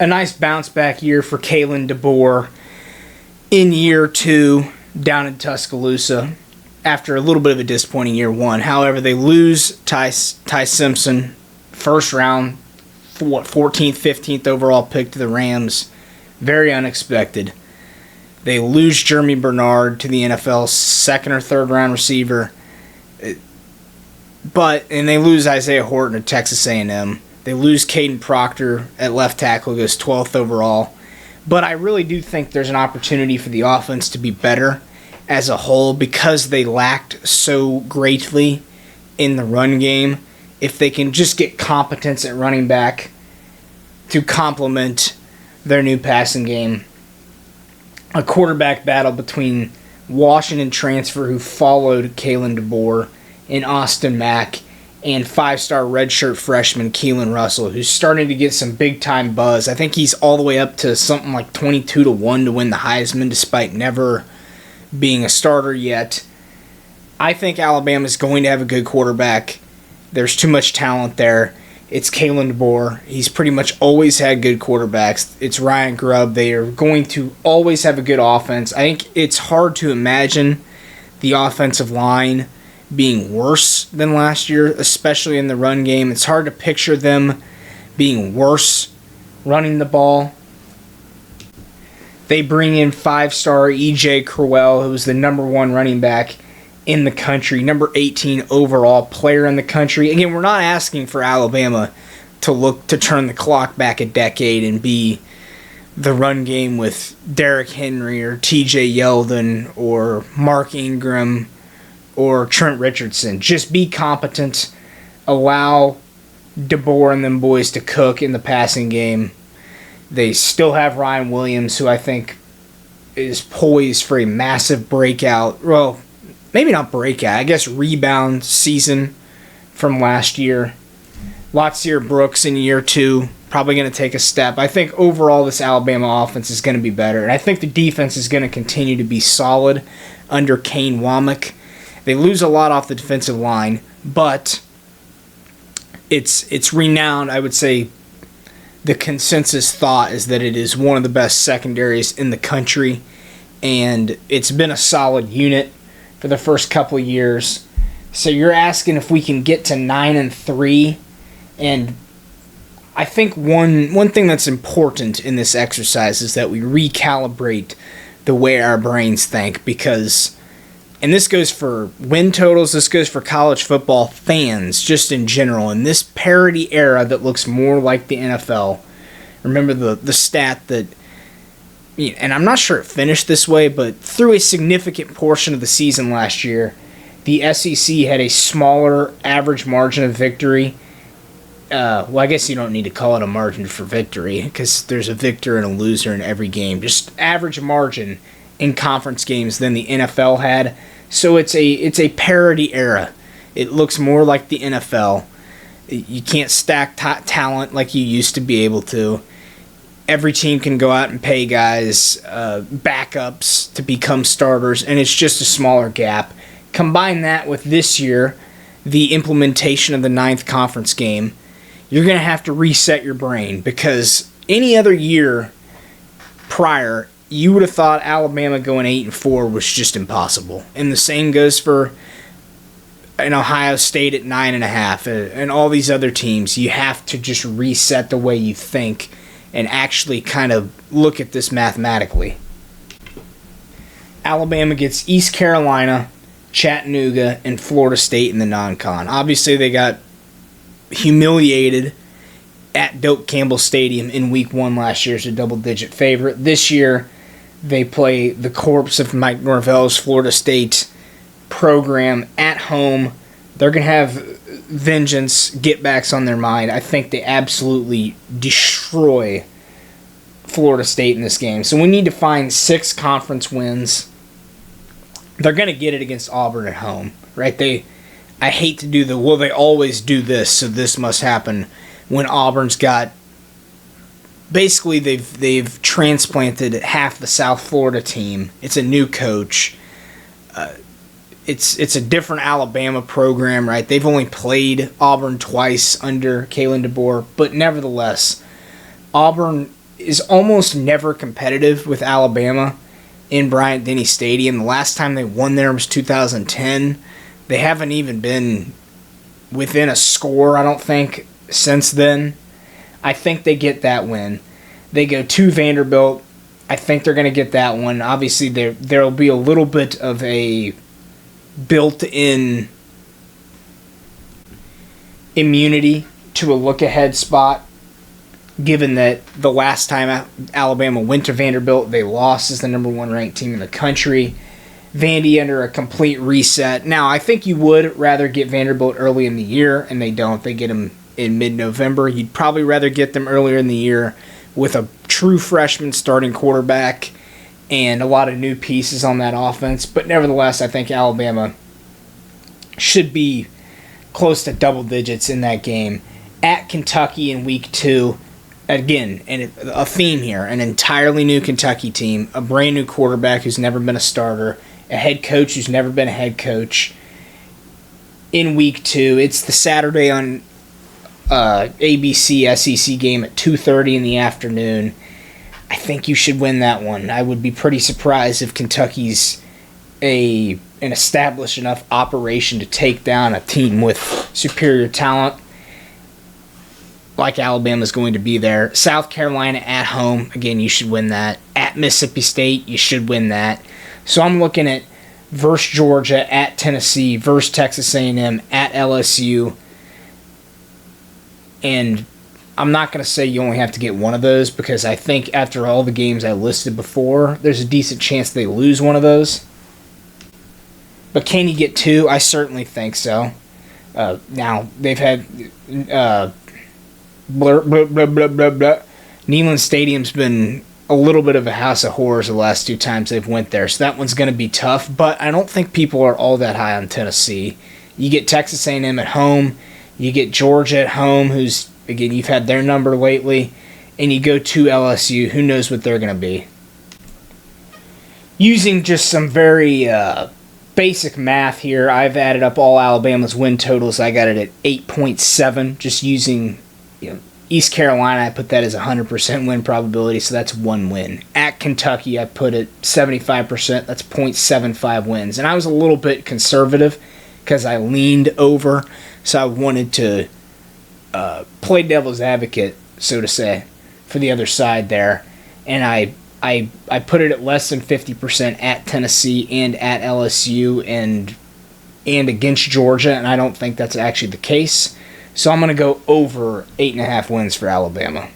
a nice bounce back year for Kalen DeBoer in year 2 down in Tuscaloosa after a little bit of a disappointing year 1. However, they lose Ty Simpson, first round, 14th, 15th overall pick to the Rams. Very unexpected. They lose Jeremy Bernard to the NFL's second or third round receiver. And they lose Isaiah Horton to Texas A&M. They lose Caden Proctor at left tackle, goes 12th overall. But I really do think there's an opportunity for the offense to be better as a whole because they lacked so greatly in the run game. If they can just get competence at running back to complement their new passing game. A quarterback battle between Washington transfer who followed Kalen DeBoer and Austin Mack and 5-star redshirt freshman Keelan Russell, who's starting to get some big-time buzz. I think he's all the way up to something like 22-1 to win the Heisman, despite never being a starter yet. I think Alabama's going to have a good quarterback. There's too much talent there. It's Kalen DeBoer. He's pretty much always had good quarterbacks. It's Ryan Grubb. They are going to always have a good offense. I think it's hard to imagine the offensive line being worse than last year, especially in the run game. It's hard to picture them being worse running the ball. They bring in 5-star E.J. Crowell, who was the number 1 running back in the country, number 18 overall player in the country. Again, we're not asking for Alabama to turn the clock back a decade and be the run game with Derrick Henry or T.J. Yeldon or Mark Ingram or Trent Richardson. Just be competent. Allow DeBoer and them boys to cook in the passing game. They still have Ryan Williams, who I think is poised for a massive breakout. Well, maybe not breakout. I guess rebound season from last year. Latsier Brooks in year 2, probably going to take a step. I think overall this Alabama offense is going to be better. And I think the defense is going to continue to be solid under Kane Womack. They lose a lot off the defensive line, but it's renowned. I would say the consensus thought is that it is one of the best secondaries in the country, and it's been a solid unit for the first couple of years. So you're asking if we can get to 9-3, and I think one thing that's important in this exercise is that we recalibrate the way our brains think, because, and this goes for win totals, this goes for college football fans just in general, in this parity era that looks more like the NFL. Remember the stat that, and I'm not sure it finished this way, but through a significant portion of the season last year, the SEC had a smaller average margin of victory. Well, I guess you don't need to call it a margin for victory because there's a victor and a loser in every game. Just average margin in conference games than the NFL had. So it's a parity era. It looks more like the NFL. You can't stack talent like you used to be able to. Every team can go out and pay guys backups to become starters, and it's just a smaller gap. Combine that with this year, the implementation of the 9th conference game, you're going to have to reset your brain, because any other year prior, you would have thought Alabama going 8-4 was just impossible. And the same goes for Ohio State at 9.5 and all these other teams. You have to just reset the way you think and actually kind of look at this mathematically. Alabama gets East Carolina, Chattanooga, and Florida State in the non-con. Obviously, they got humiliated at Doak Campbell Stadium in Week 1 last year as a double-digit favorite. This year, they play the corpse of Mike Norvell's Florida State program at home. They're going to have vengeance, get-backs on their mind. I think they absolutely destroy Florida State in this game. So we need to find 6 conference wins. They're going to get it against Auburn at home, right? I hate to do they always do this, so this must happen, when Auburn's got, basically they've transplanted half the South Florida team. It's a new coach. It's a different Alabama program, right? They've only played Auburn twice under Kalen DeBoer, but nevertheless, Auburn is almost never competitive with Alabama in Bryant-Denny Stadium. The last time they won there was 2010. They haven't even been within a score, I don't think, since then. I think they get that win. They go to Vanderbilt. I think they're going to get that one. Obviously, there'll be a little bit of a built-in immunity to a look-ahead spot, given that the last time Alabama went to Vanderbilt, they lost as the number 1 ranked team in the country. Vandy under a complete reset. Now, I think you would rather get Vanderbilt early in the year, and they don't. They get them in mid-November. You'd probably rather get them earlier in the year with a true freshman starting quarterback and a lot of new pieces on that offense. But nevertheless, I think Alabama should be close to double digits in that game. At Kentucky in week 2, again, and a theme here, an entirely new Kentucky team, a brand new quarterback who's never been a starter, a head coach who's never been a head coach. In week 2, it's the Saturday on ABC SEC game at 2:30 in the afternoon. I think you should win that one. I would be pretty surprised if Kentucky's an established enough operation to take down a team with superior talent like Alabama's going to be there. South Carolina at home, again, you should win that. At Mississippi State, you should win that. So I'm looking at versus Georgia, at Tennessee, versus Texas A&M, at LSU. And I'm not going to say you only have to get one of those, because I think after all the games I listed before, there's a decent chance they lose one of those. But can you get 2? I certainly think so. Now, they've had Neyland Stadium's been a little bit of a house of horrors the last 2 times they've went there, so that one's going to be tough. But I don't think people are all that high on Tennessee. You get Texas A&M at home. You get Georgia at home, who's, again, you've had their number lately. And you go to LSU. Who knows what they're going to be. Using just some very basic math here, I've added up all Alabama's win totals. I got it at 8.7. Just using East Carolina, I put that as 100% win probability, so that's 1 win. At Kentucky, I put it 75%. That's 0.75 wins. And I was a little bit conservative because I leaned over. So I wanted to play devil's advocate, so to say, for the other side there. And I put it at less than 50% at Tennessee and at LSU and against Georgia, and I don't think that's actually the case. So I'm going to go over 8.5 wins for Alabama.